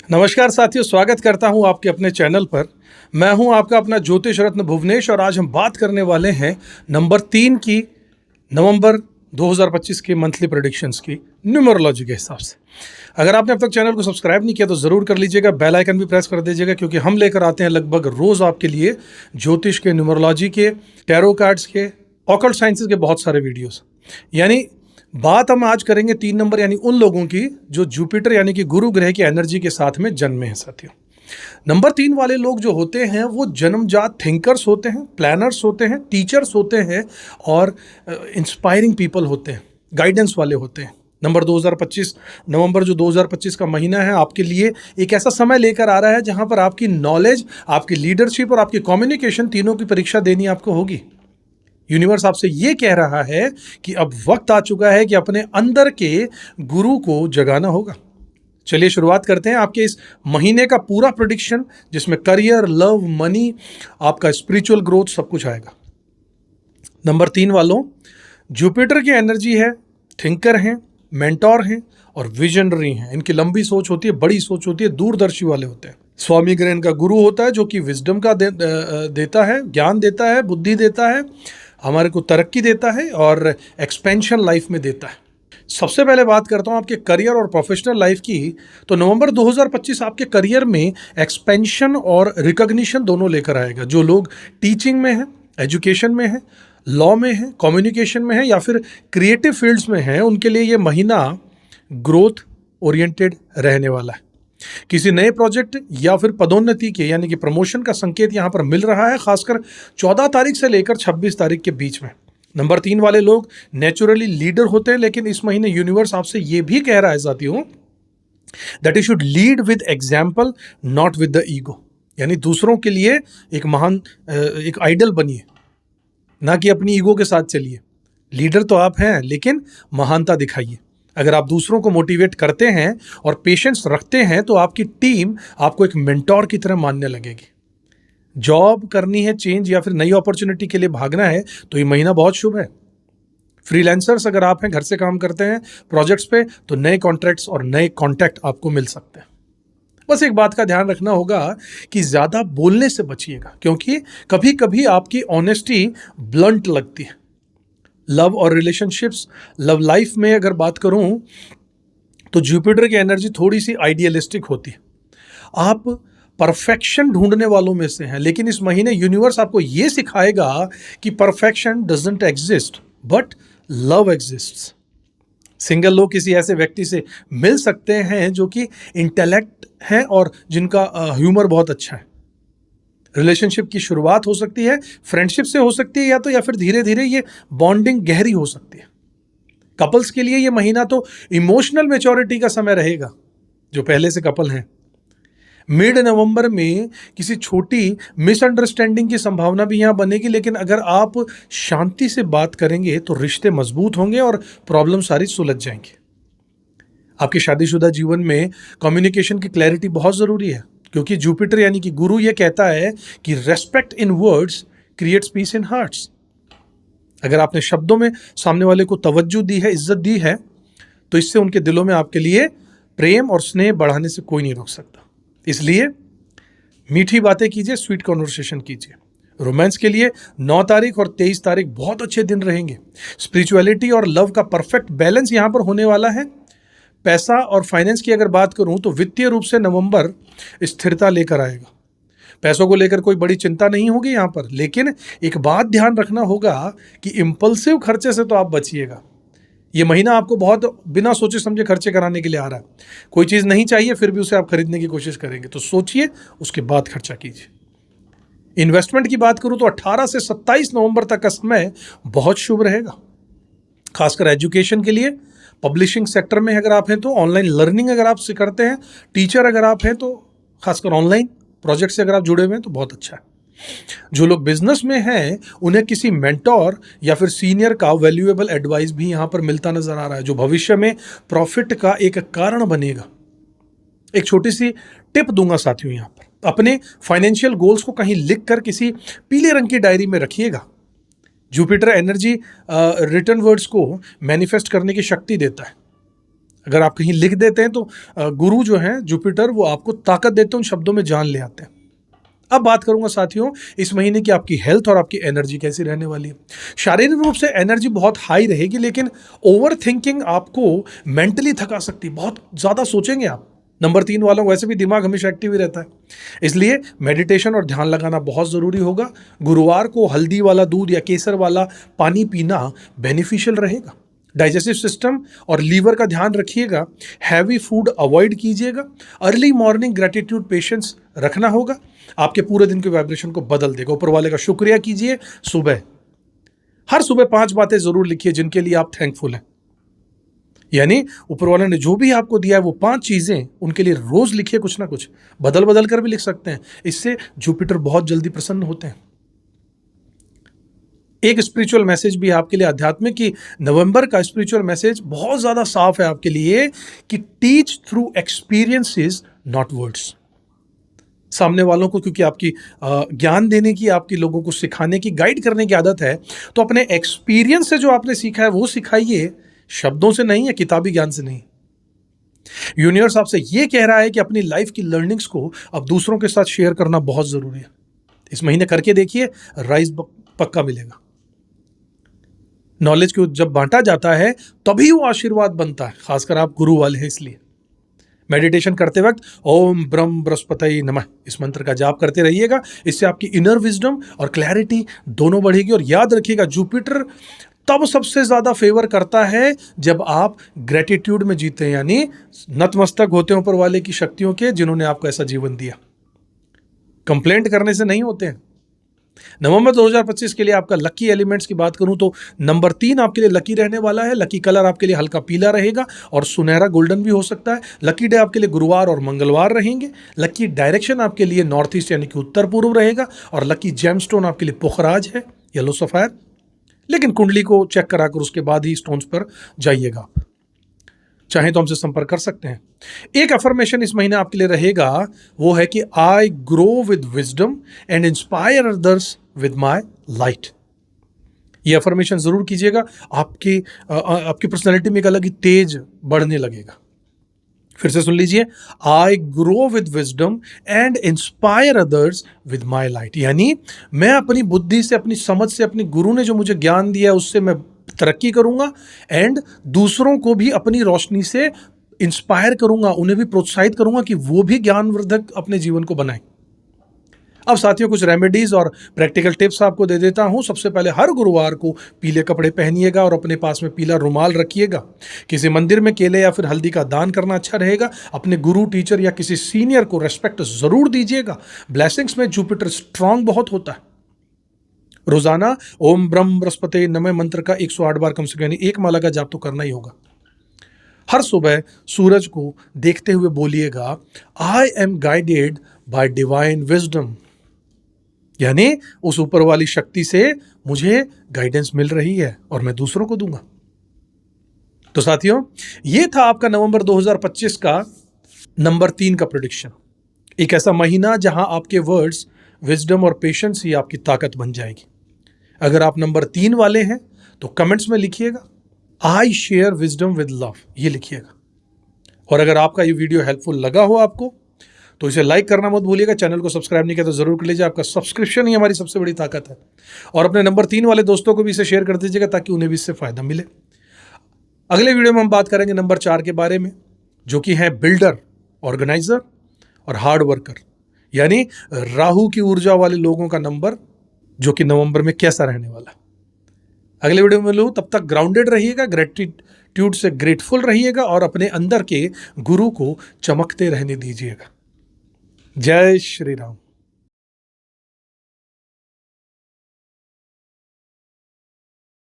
नमस्कार साथियों, स्वागत करता हूं आपके अपने चैनल पर। मैं हूं आपका अपना ज्योतिष रत्न भुवनेश और आज हम बात करने वाले हैं नंबर 3 की नवंबर 2025 के मंथली प्रेडिक्शंस की न्यूमरोलॉजी के हिसाब से। अगर आपने अब तक चैनल को सब्सक्राइब नहीं किया तो ज़रूर कर लीजिएगा, बेल आइकन भी प्रेस कर दीजिएगा, क्योंकि हम लेकर आते हैं लगभग रोज़ आपके लिए ज्योतिष के, न्यूमरोलॉजी के, टैरो कार्ड्स के, ऑकल्ट साइंसेस के बहुत सारे वीडियोस। यानी बात हम आज करेंगे 3 नंबर यानी उन लोगों की जो जुपिटर यानी कि गुरु ग्रह की एनर्जी के साथ में जन्मे हैं साथियों। नंबर 3 वाले लोग जो होते हैं वो जन्मजात थिंकर्स होते हैं, प्लानर्स होते हैं, टीचर्स होते हैं और इंस्पायरिंग पीपल होते हैं, गाइडेंस वाले होते हैं। नवंबर जो 2025 का महीना है आपके लिए एक ऐसा समय लेकर आ रहा है जहां पर आपकी नॉलेज, आपकी लीडरशिप और आपकी कम्युनिकेशन तीनों की परीक्षा देनी आपको होगी। यूनिवर्स आपसे ये कह रहा है कि अब वक्त आ चुका है कि अपने अंदर के गुरु को जगाना होगा। चलिए शुरुआत करते हैं आपके इस महीने का पूरा प्रेडिक्शन, जिसमें करियर, लव, मनी, आपका स्पिरिचुअल ग्रोथ सब कुछ आएगा। नंबर 3 वालों, जुपिटर की एनर्जी है, थिंकर हैं, मेंटोर हैं और विजनरी हैं। इनकी लंबी सोच होती है, बड़ी सोच होती है, दूरदर्शी वाले होते हैं। स्वामी ग्रह इनका गुरु होता है जो कि विजडम का देता है, ज्ञान देता है, बुद्धि देता है, हमारे को तरक्की देता है और एक्सपेंशन लाइफ में देता है। सबसे पहले बात करता हूं आपके करियर और प्रोफेशनल लाइफ की। तो नवंबर 2025 आपके करियर में एक्सपेंशन और रिकॉग्निशन दोनों लेकर आएगा। जो लोग टीचिंग में हैं, एजुकेशन में हैं, लॉ में हैं, कम्युनिकेशन में हैं या फिर क्रिएटिव फील्ड्स में हैं, उनके लिए ये महीना ग्रोथ ओरिएंटेड रहने वाला है। किसी नए प्रोजेक्ट या फिर पदोन्नति के यानी कि प्रमोशन का संकेत यहां पर मिल रहा है, खासकर 14 तारीख से लेकर 26 तारीख के बीच में। नंबर 3 वाले लोग नेचुरली लीडर होते हैं, लेकिन इस महीने यूनिवर्स आपसे यह भी कह रहा है साथियों that you should lead with example, not with the ego. यानी दूसरों के लिए एक महान, एक आइडल बनिए, ना कि अपनी ईगो के साथ चलिए। लीडर तो आप हैं, लेकिन महानता दिखाइए। अगर आप दूसरों को मोटिवेट करते हैं और पेशेंस रखते हैं तो आपकी टीम आपको एक मेंटोर की तरह मानने लगेगी। जॉब करनी है चेंज या फिर नई अपॉर्चुनिटी के लिए भागना है तो ये महीना बहुत शुभ है। फ्रीलांसर्स अगर आप हैं, घर से काम करते हैं प्रोजेक्ट्स पे, तो नए कॉन्ट्रैक्ट्स और नए कॉन्टैक्ट आपको मिल सकते हैं। बस एक बात का ध्यान रखना होगा कि ज़्यादा बोलने से बचिएगा, क्योंकि कभी कभी आपकी ऑनेस्टी ब्लंट लगती है। लव और रिलेशनशिप्स, लव लाइफ में अगर बात करूं तो जुपिटर की एनर्जी थोड़ी सी आइडियलिस्टिक होती है। आप परफेक्शन ढूंढने वालों में से हैं, लेकिन इस महीने यूनिवर्स आपको यह सिखाएगा कि perfection doesn't exist but love exists. Single लोग किसी ऐसे व्यक्ति से मिल सकते हैं जो कि इंटेलेक्ट है और जिनका ह्यूमर बहुत अच्छा है। रिलेशनशिप की शुरुआत हो सकती है, फ्रेंडशिप से हो सकती है, या फिर धीरे धीरे ये बॉन्डिंग गहरी हो सकती है। कपल्स के लिए ये महीना तो इमोशनल मैच्योरिटी का समय रहेगा, जो पहले से कपल हैं। मिड नवंबर में किसी छोटी मिसअंडरस्टैंडिंग की संभावना भी यहां बनेगी, लेकिन अगर आप शांति से बात करेंगे तो रिश्ते मजबूत होंगे और प्रॉब्लम सारी सुलझ जाएंगी। आपके शादीशुदा जीवन में कम्युनिकेशन की क्लैरिटी बहुत जरूरी है, क्योंकि जुपिटर यानी कि गुरु ये कहता है कि respect in words creates peace in hearts. अगर आपने शब्दों में सामने वाले को तवज्जो दी है, इज्जत दी है, तो इससे उनके दिलों में आपके लिए प्रेम और स्नेह बढ़ाने से कोई नहीं रोक सकता। इसलिए मीठी बातें कीजिए, स्वीट कॉन्वर्सेशन कीजिए। रोमांस के लिए 9 तारीख और 23 तारीख बहुत अच्छे दिन रहेंगे। स्पिरिचुअलिटी और लव का परफेक्ट बैलेंस यहां पर होने वाला है। पैसा और फाइनेंस की अगर बात करूं तो वित्तीय रूप से नवंबर स्थिरता लेकर आएगा। पैसों को लेकर कोई बड़ी चिंता नहीं होगी यहां पर, लेकिन एक बात ध्यान रखना होगा कि इंपल्सिव खर्चे से तो आप बचिएगा। ये महीना आपको बहुत बिना सोचे समझे खर्चे कराने के लिए आ रहा है। कोई चीज़ नहीं चाहिए फिर भी उसे आप खरीदने की कोशिश करेंगे, तो सोचिए, उसके बाद खर्चा कीजिए। इन्वेस्टमेंट की बात करूं तो 18 से 27 नवंबर तक का समय बहुत शुभ रहेगा, खासकर एजुकेशन के लिए। पब्लिशिंग सेक्टर में अगर आप हैं तो, ऑनलाइन लर्निंग अगर आप करते हैं, टीचर अगर आप हैं तो, खासकर ऑनलाइन प्रोजेक्ट से अगर आप जुड़े हुए हैं तो बहुत अच्छा है। जो लोग बिजनेस में हैं उन्हें किसी मेंटोर या फिर सीनियर का वैल्यूएबल एडवाइस भी यहां पर मिलता नजर आ रहा है, जो भविष्य में प्रॉफिट का एक कारण बनेगा। एक छोटी सी टिप दूंगा साथियों, यहां पर अपने फाइनेंशियल गोल्स को कहीं लिख कर किसी पीले रंग की डायरी में रखिएगा। जुपिटर एनर्जी रिटर्न वर्ड्स को मैनिफेस्ट करने की शक्ति देता है। अगर आप कहीं लिख देते हैं तो गुरु जो है जुपिटर वो आपको ताकत देते हैं, उन शब्दों में जान ले आते हैं। अब बात करूंगा साथियों इस महीने की आपकी हेल्थ और आपकी एनर्जी कैसी रहने वाली है। शारीरिक रूप से एनर्जी बहुत हाई रहेगी, लेकिन ओवर थिंकिंग आपको मेंटली थका सकती है, बहुत ज़्यादा सोचेंगे आप। नंबर 3 वालों को वैसे भी दिमाग हमेशा एक्टिव ही रहता है, इसलिए मेडिटेशन और ध्यान लगाना बहुत ज़रूरी होगा। गुरुवार को हल्दी वाला दूध या केसर वाला पानी पीना बेनिफिशियल रहेगा। डाइजेस्टिव सिस्टम और लीवर का ध्यान रखिएगा। हैवी फूड अवॉइड कीजिएगा। अर्ली मॉर्निंग ग्रेटिट्यूड पेशेंस रखना होगा, आपके पूरे दिन के वाइब्रेशन को बदल देगा। ऊपर वाले का शुक्रिया कीजिए। हर सुबह 5 बातें जरूर लिखिए जिनके लिए आप थैंकफुल हैं, यानी ऊपर वाले ने जो भी आपको दिया है वो 5 चीजें उनके लिए रोज लिखिए। कुछ ना कुछ बदल बदल कर भी लिख सकते हैं, इससे जुपिटर बहुत जल्दी प्रसन्न होते हैं। एक स्पिरिचुअल मैसेज भी आपके लिए आध्यात्मिक कि नवंबर का स्पिरिचुअल मैसेज बहुत ज्यादा साफ है आपके लिए कि teach through experiences not words. सामने वालों को क्योंकि आपकी ज्ञान देने की, आपकी लोगों को सिखाने की, गाइड करने की आदत है, तो अपने एक्सपीरियंस से जो आपने सीखा है वो सिखाइए, शब्दों से नहीं है, किताबी ज्ञान से नहीं। यूनिवर्स आपसे ये कह रहा है कि अपनी लाइफ की लर्निंग्स को अब दूसरों के साथ शेयर करना बहुत जरूरी है। इस महीने करके देखिए, राइज पक्का मिलेगा। नॉलेज को जब बांटा जाता है तभी वो आशीर्वाद बनता है, खासकर आप गुरु वाले हैं इसलिए। मेडिटेशन करते वक्त ओम ब्रह्म बृहस्पति नमः इस मंत्र का जाप करते रहिएगा, इससे आपकी इनर विजडम और क्लैरिटी दोनों बढ़ेगी। और याद रखिएगा, जुपिटर तब सबसे ज्यादा फेवर करता है जब आप ग्रेटिट्यूड में जीते हैं, यानी नतमस्तक होते हैं ऊपर वाले की शक्तियों के जिन्होंने आपको ऐसा जीवन दिया। कंप्लेंट करने से नहीं होते हैं। नवंबर 2025 के लिए आपका लकी एलिमेंट्स की बात करूं तो नंबर 3 आपके लिए लकी रहने वाला है। लकी कलर आपके लिए हल्का पीला रहेगा और सुनहरा गोल्डन भी हो सकता है। लकी डे आपके लिए गुरुवार और मंगलवार रहेंगे। लकी डायरेक्शन आपके लिए नॉर्थ ईस्ट यानी कि उत्तर पूर्व रहेगा। और लकी जेमस्टोन आपके लिए पुखराज है, येलो सफायर। लेकिन कुंडली को चेक कराकर उसके बाद ही स्टोन्स पर जाइएगा आप। चाहे तो हमसे संपर्क कर सकते हैं। एक अफर्मेशन इस महीने आपके लिए रहेगा, वो है कि I grow with wisdom and inspire others with my light. ये अफर्मेशन जरूर कीजिएगा, आपकी पर्सनैलिटी में एक अलग ही तेज बढ़ने लगेगा। फिर से सुन लीजिए, I grow with wisdom and inspire others with my light, यानी मैं अपनी बुद्धि से, अपनी समझ से, अपने गुरु ने जो मुझे ज्ञान दिया है उससे मैं तरक्की करूंगा एंड दूसरों को भी अपनी रोशनी से इंस्पायर करूंगा, उन्हें भी प्रोत्साहित करूंगा कि वो भी ज्ञानवर्धक अपने जीवन को बनाएं। अब साथियों कुछ रेमेडीज और प्रैक्टिकल टिप्स आपको दे देता हूं। सबसे पहले हर गुरुवार को पीले कपड़े पहनिएगा और अपने पास में पीला रुमाल रखिएगा। किसी मंदिर में केले या फिर हल्दी का दान करना अच्छा रहेगा। अपने गुरु, टीचर या किसी सीनियर को रेस्पेक्ट जरूर दीजिएगा। ब्लेसिंग्स में जुपिटर स्ट्रांग बहुत होता है। रोजाना ओम ब्रह्म बृहस्पति नमः मंत्र का 108 बार कम से कम, यानी एक माला का जाप तो करना ही होगा। हर सुबह सूरज को देखते हुए बोलिएगा, I am guided by divine wisdom, यानी उस ऊपर वाली शक्ति से मुझे गाइडेंस मिल रही है और मैं दूसरों को दूंगा। तो साथियों, ये था आपका नवंबर 2025 का नंबर 3 का प्रेडिक्शन। एक ऐसा महीना जहां आपके वर्ड्स, विजडम और पेशेंस ही आपकी ताकत बन जाएगी। अगर आप नंबर 3 वाले हैं तो कमेंट्स में लिखिएगा, I share wisdom with love, ये लिखिएगा। और अगर आपका ये वीडियो हेल्पफुल लगा हो आपको तो इसे लाइक करना मत भूलिएगा। चैनल को सब्सक्राइब नहीं किया तो जरूर कर लीजिए, आपका सब्सक्रिप्शन ही हमारी सबसे बड़ी ताकत है। और अपने नंबर 3 वाले दोस्तों को भी इसे शेयर कर दीजिएगा ताकि उन्हें भी इससे फायदा मिले। अगले वीडियो में हम बात करेंगे नंबर 4 के बारे में, जो कि है बिल्डर, ऑर्गेनाइजर और हार्ड वर्कर, यानी राहु की ऊर्जा वाले लोगों का नंबर जो कि नवंबर में कैसा रहने वाला। अगले वीडियो में मिलूं, तब तक ग्राउंडेड रहिएगा, ग्रेटिट्यूड से ग्रेटफुल रहिएगा और अपने अंदर के गुरु को चमकते रहने दीजिएगा। जय श्री राम।